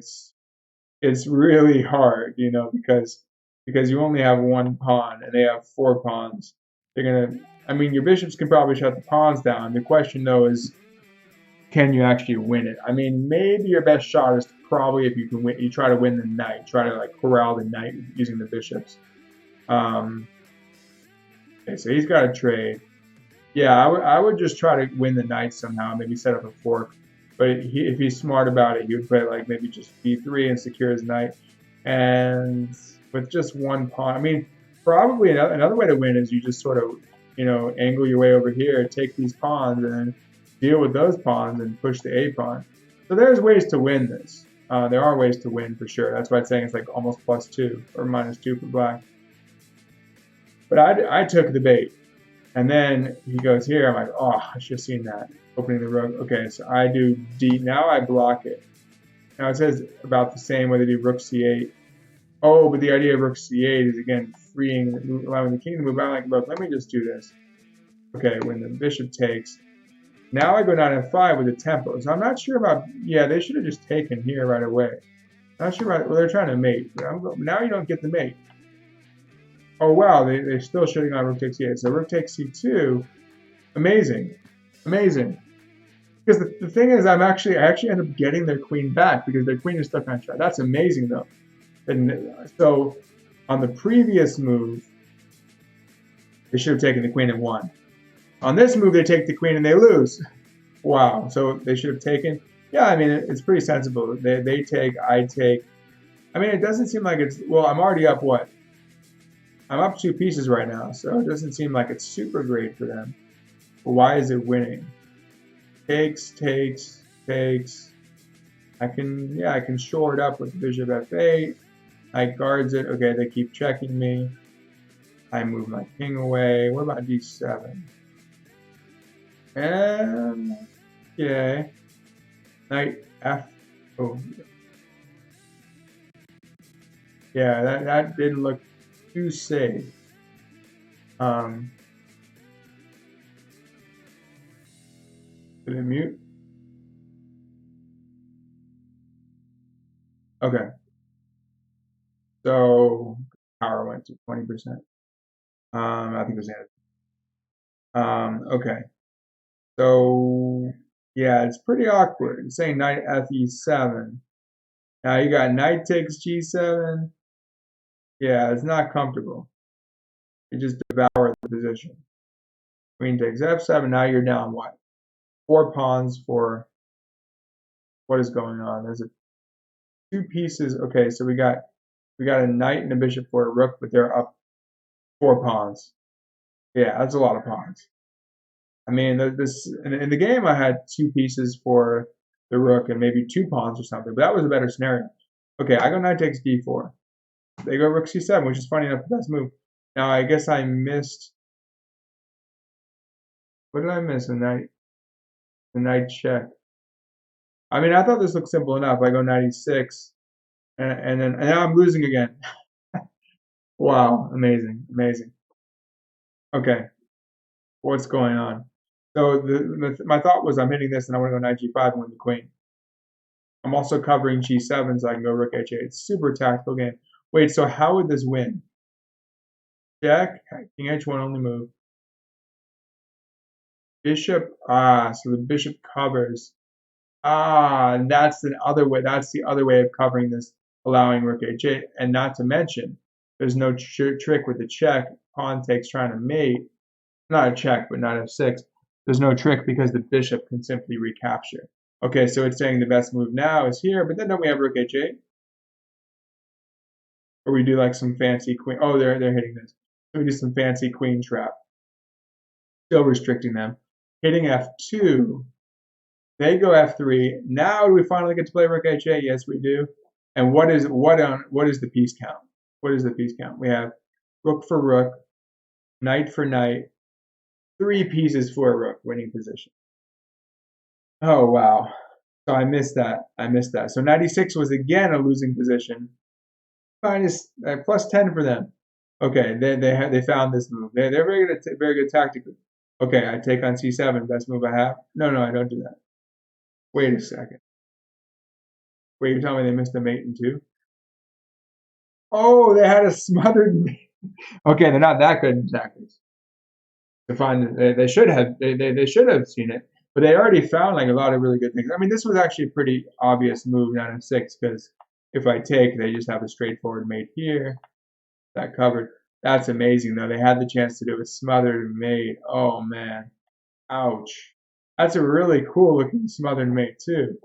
it's really hard, because you only have one pawn and they have four pawns. I mean, your bishops can probably shut the pawns down. The question though is, can you actually win it? I mean, maybe your best shot is probably, if you can win, you try to win the knight, try to like corral the knight using the bishops. Okay, so he's got a trade. Yeah, I would just try to win the knight somehow, maybe set up a fork. But if he's smart about it, he would play like maybe just b3 and secure his knight. And with just one pawn, I mean, probably another way to win is you just sort of, angle your way over here, take these pawns, and then deal with those pawns and push the a pawn. So there's ways to win this. There are ways to win for sure. That's why I'm saying it's like almost +2 or -2 for black. But I took the bait. And then he goes here. I'm like, oh, I should have seen that. Opening the rook. Okay, so I do d. Now I block it. Now it says about the same whether do rook c8. Oh, but the idea of rook c8 is again freeing, allowing the king to move. I'm like, look, let me just do this. Okay, when the bishop takes. Now I go knight f5 with the tempo. So I'm not sure about. Yeah, they should have just taken here right away. Not sure about. Well, they're trying to mate. Now you don't get the mate. Oh wow, they're still shooting on rook takes c8. So rook takes c2, amazing, amazing. Because the thing is, I actually end up getting their queen back because their queen is stuck on track. That's amazing though. And so on the previous move, they should have taken the queen and won. On this move, they take the queen and they lose. Wow. So they should have taken. Yeah, I mean it's pretty sensible. They take, I take. I mean it doesn't seem like it's. Well, I'm already up what? I'm up 2 pieces right now, so it doesn't seem like it's super great for them. But why is it winning? Takes, takes, takes. I can shore it up with bishop f8. I guards it. Okay, they keep checking me. I move my king away. What about d7? And okay. Knight f. Oh. Yeah, that didn't look too safe. Did it mute? Okay. So power went to 20%. I think it was okay. So yeah, it's pretty awkward. It's saying knight fe7. Now you got knight takes g7. Yeah, it's not comfortable. It just devours the position. Queen takes f7. Now you're down what? 4 pawns for what is going on? There's 2 pieces. Okay, so we got a knight and a bishop for a rook, but they're up 4 pawns. Yeah, that's a lot of pawns. I mean, in the game I had 2 pieces for the rook and maybe 2 pawns or something, but that was a better scenario. Okay, I go knight takes d4. They go rook c7, which is funny enough the best move. Now I guess I missed. What did I miss? The knight check. I mean, I thought this looked simple enough. I go knight e6, and now I'm losing again. Wow, amazing, amazing. Okay, what's going on? So my thought was I'm hitting this and I want to go knight g5 and win the queen. I'm also covering g7 so I can go rook h8. It's super tactical game. Wait, so how would this win? Check, king h1 only move. Bishop, so the bishop covers. And that's the other way. That's the other way of covering this, allowing rook h8. And not to mention, there's no trick with the check. Pawn takes trying to mate. Not a check, but not f6. There's no trick because the bishop can simply recapture. Okay, so it's saying the best move now is here, but then don't we have rook h8? Or we do like some fancy queen. Oh, they're hitting this. So we do some fancy queen trap. Still restricting them. Hitting f2. They go f3. Now do we finally get to play rook h8? Yes, we do. And what is the piece count? What is the piece count? We have rook for rook, knight for knight, 3 pieces for a rook, winning position. Oh wow. So I missed that. I missed that. So 96 was again a losing position. Minus plus 10 for them. Okay, they found this move. They're very good tactically. Okay, I take on c7. Best move I have. No, I don't do that. Wait a second. Wait, you're telling me they missed a mate in 2? Oh, they had a smothered mate. Okay, they're not that good in tactics. To find they should have they should have seen it, but they already found like a lot of really good things. I mean, this was actually a pretty obvious move, knight f6, because if I take, they just have a straightforward mate here. That covered. That's amazing though. They had the chance to do a smothered mate. Oh man, ouch. That's a really cool looking smothered mate too.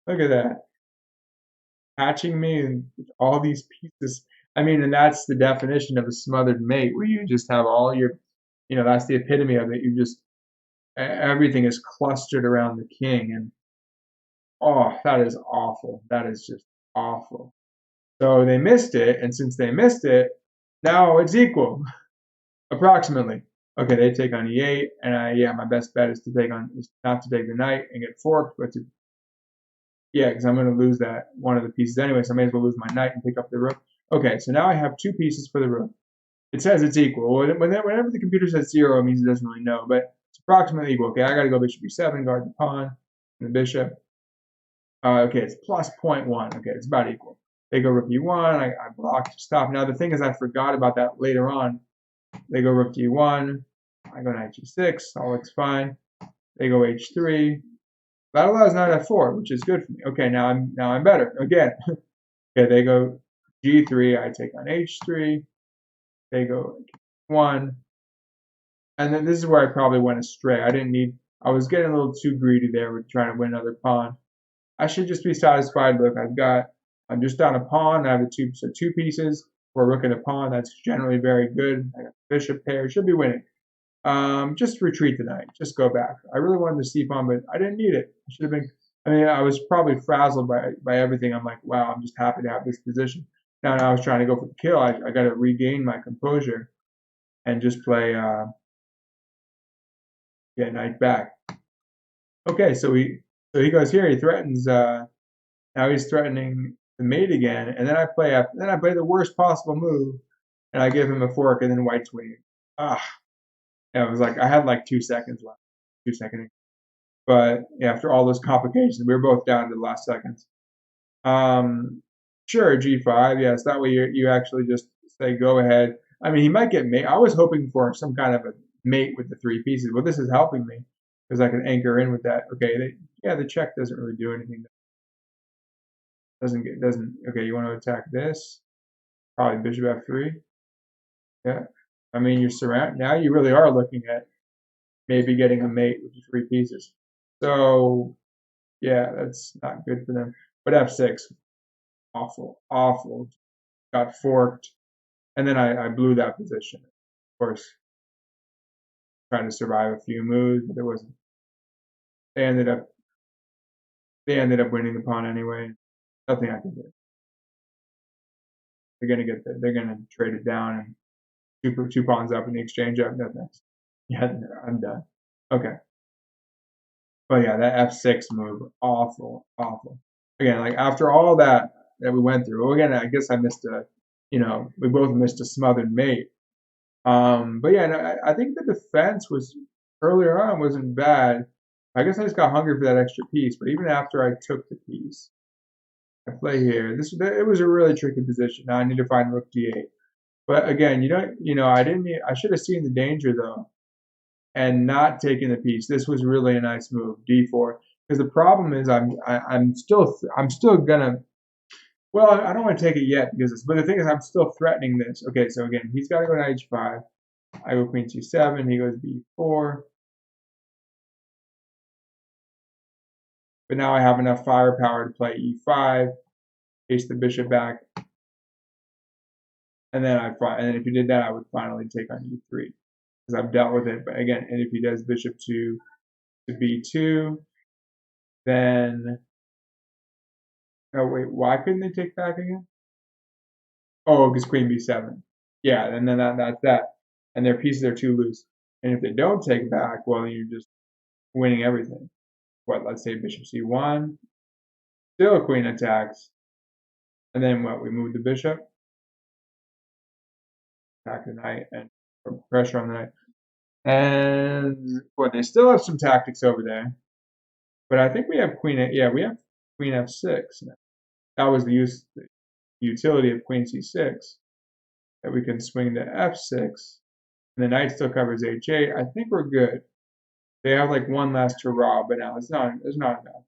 Look at that. Hatching me and all these pieces. I mean, and that's the definition of a smothered mate, where you just have all your, that's the epitome of it. You just, everything is clustered around the king. And oh, that is awful. That is just awful. So they missed it. And since they missed it, now it's equal, approximately. Okay, they take on e8, and yeah, my best bet is not to take the knight and get forked, but to because I'm going to lose that one of the pieces anyway, so I may as well lose my knight and pick up the rook. Okay, so now I have 2 pieces for the rook. It says it's equal. Whenever the computer says 0, it means it doesn't really know, but it's approximately equal. Okay, I got to go bishop e7, guard the pawn, and the bishop. Okay, it's plus 0.1. Okay, it's about equal. They go rook e1, I block to stop. Now the thing is, I forgot about that later on. They go rook e1, I go knight g6, all looks fine. They go h3. That allows knight f4, which is good for me. Okay, now I'm better again. Okay, they go g3, I take on h3. They go 1, and then this is where I probably went astray. I was getting a little too greedy there with trying to win another pawn. I should just be satisfied. Look, I'm just down a pawn. I have two pieces for a rook and a pawn. That's generally very good. I got the bishop pair. Should be winning. Just retreat the knight. Just go back. I really wanted the c-pawn, but I didn't need it. I should have been. I mean, I was probably frazzled by everything. I'm like, wow, I'm just happy to have this position. Now I was trying to go for the kill. I got to regain my composure and just play, knight back. Okay, so he goes here. He threatens. Now he's threatening the mate again, and then I play the worst possible move, and I give him a fork, and then white's winning. Ah, yeah, it was like I had like 2 seconds left, 2 seconds. But yeah, after all those complications, we were both down to the last seconds. Sure, g5. Yes, that way you actually just say go ahead. I mean, he might get mate. I was hoping for some kind of a mate with the 3 pieces. Well, this is helping me because I can anchor in with that. Okay, the check doesn't really do anything. Doesn't. Okay, you want to attack this? Probably bishop f3. Yeah. I mean, you're surrounded. Now you really are looking at maybe getting a mate with the 3 pieces. So yeah, that's not good for them. But f6, awful, awful. Got forked, and then I blew that position. Of course, trying to survive a few moves, but there wasn't. They ended up winning the pawn anyway. Nothing I can do. They're gonna trade it down and two pawns up in the exchange up. No thanks. Yeah, I'm done. Okay. But yeah, that f6 move, awful, awful. Again, like after all that we went through. Well, again, I guess I missed we both missed a smothered mate. But yeah, no, I think the defense was earlier on wasn't bad. I guess I just got hungry for that extra piece. But even after I took the piece, I play here. It was a really tricky position. Now I need to find rook d8. But again, I should have seen the danger though, and not taking the piece. This was really a nice move, d4. Because the problem is I'm still gonna. Well, I don't want to take it yet but the thing is I'm still threatening this. Okay, so again, he's got to go to h5. I go queen c7. He goes b4. But now I have enough firepower to play e5, chase the bishop back, and then if he did that, I would finally take on e3 because I've dealt with it. But again, and if he does bishop to b2, then oh wait, why couldn't they take back again? Oh, because queen b7. Yeah, and then that's that. And their pieces are too loose. And if they don't take back, well, then you're just winning everything. What? Let's say bishop c1, still queen attacks, and then what? We move the bishop, attack the knight, and pressure on the knight. And well, they still have some tactics over there, but I think we have we have queen f6 now. That was the utility of queen c6, that we can swing to f6, and the knight still covers h8. I think we're good. They have like one last hurrah, but now there's not enough.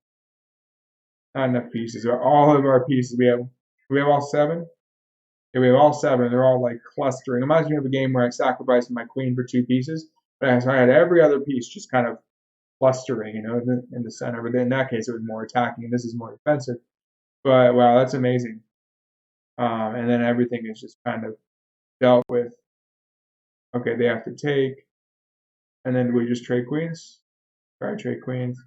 Not enough pieces. All of our pieces, we have all 7? Yeah, we have all 7. They're all like clustering. Imagine you have a game where I sacrificed my queen for 2 pieces, but I had every other piece just kind of clustering, in the center. But in that case, it was more attacking, and this is more defensive. But wow, that's amazing. And then everything is just kind of dealt with. Okay, they have to take, and then we just trade queens. Try to trade queens.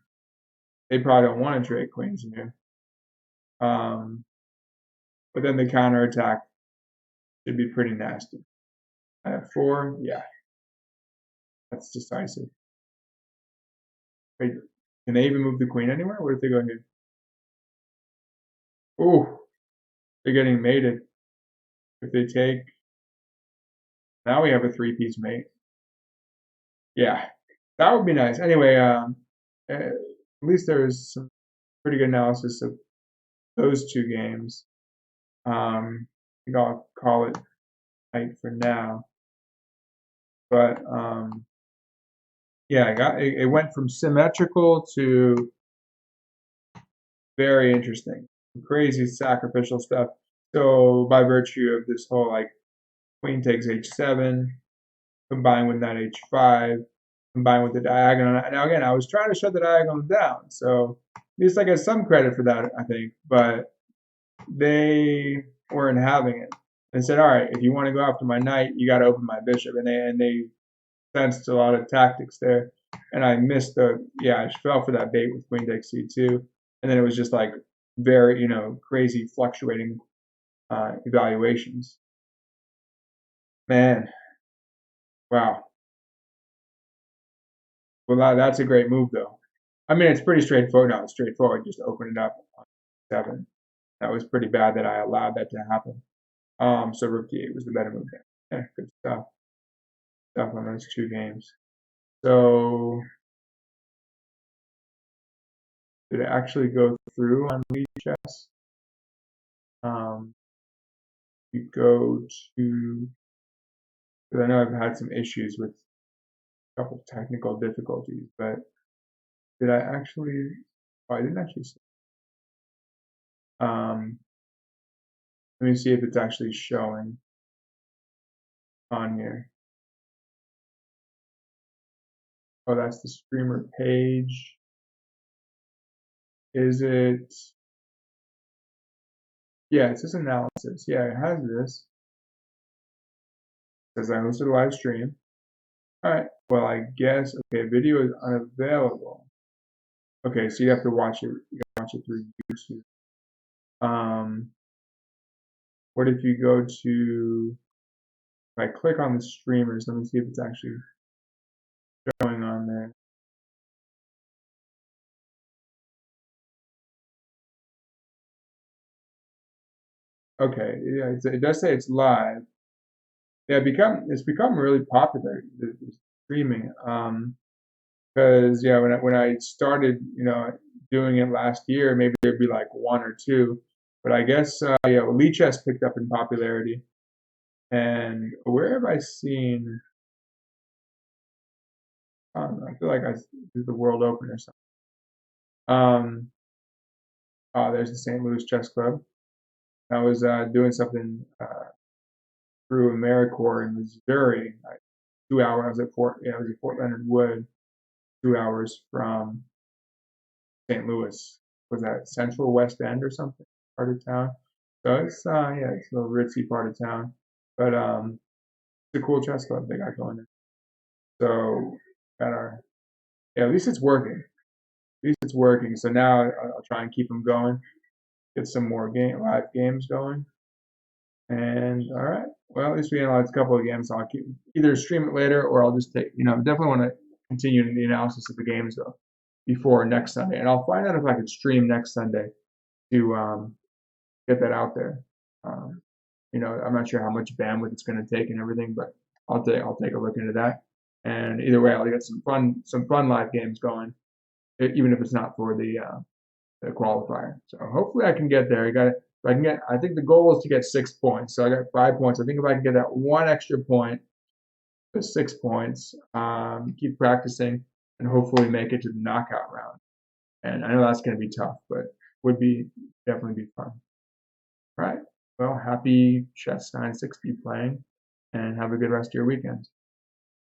They probably don't want to trade queens in here. But then the counterattack should be pretty nasty. I have 4, yeah, that's decisive. Wait, can they even move the queen anywhere? What if they go here? Ooh, they're getting mated. If they take, now we have a 3-piece mate. Yeah, that would be nice. Anyway, at least there's some pretty good analysis of those 2 games. I think I'll call it night for now. But yeah, it went from symmetrical to very interesting, crazy sacrificial stuff. So by virtue of this whole like queen takes h7, combined with knight h5, combined with the diagonal. Now again, I was trying to shut the diagonal down, so at least I get some credit for that, I think. But they weren't having it. They said, all right, if you want to go after my knight, you got to open my bishop, and they sensed a lot of tactics there. And I missed I fell for that bait with queen takes c2, and then it was just like very, crazy fluctuating evaluations. Man, wow. Well, that's a great move, though. I mean, it's pretty straightforward. No, it's straightforward. Just open it up on 7. That was pretty bad that I allowed that to happen. So rook d8 was the better move there. Yeah, good stuff. Stuff on those 2 games. So did it actually go through on Lead Chess? You go to, because I know I've had some issues with a couple of technical difficulties, but did I actually? Oh, I didn't actually see. Let me see if it's actually showing on here. Oh, that's the streamer page. Is it? Yeah, it says analysis. Yeah, it has this. It says I hosted a live stream. All right. Well, I guess okay. Video is unavailable. Okay, so you have to watch it. You got to watch it through YouTube. What if you go to? If I click on the streamers, let me see if it's actually showing on there. Okay, yeah, it does say it's live. Yeah, it's become really popular, the streaming. Because yeah, when I started, doing it last year, maybe there'd be like one or two, but I guess yeah, well, Lichess picked up in popularity. And where have I seen? I don't know, I feel like I did the World Open or something. Um, oh, there's the St. Louis Chess Club. I was doing something through AmeriCorps in Missouri. 2 hours. I was at Fort. Yeah, I was at Fort Leonard Wood. 2 hours from St. Louis. Was that Central West End or something part of town? So it's yeah, it's a little ritzy part of town, but it's a cool chess club they got going. So got our yeah, at least it's working. At least it's working. So now I'll try and keep them going, get some more live games going. And all right, well at least we analyzed a couple of games. So I'll keep either stream it later or I'll just take definitely want to continue the analysis of the games though before next Sunday, and I'll find out if I can stream next Sunday to get that out there. Um, I'm not sure how much bandwidth it's going to take and everything, but I'll take a look into that. And either way, I'll get some fun live games going, even if it's not for the qualifier. So hopefully I can get there. I think the goal is to get 6 points. So I got 5 points. I think if I can get that one extra point, the 6 points, keep practicing, and hopefully make it to the knockout round. And I know that's going to be tough, but would be definitely be fun. All right. Well, happy Chess 960 playing, and have a good rest of your weekend.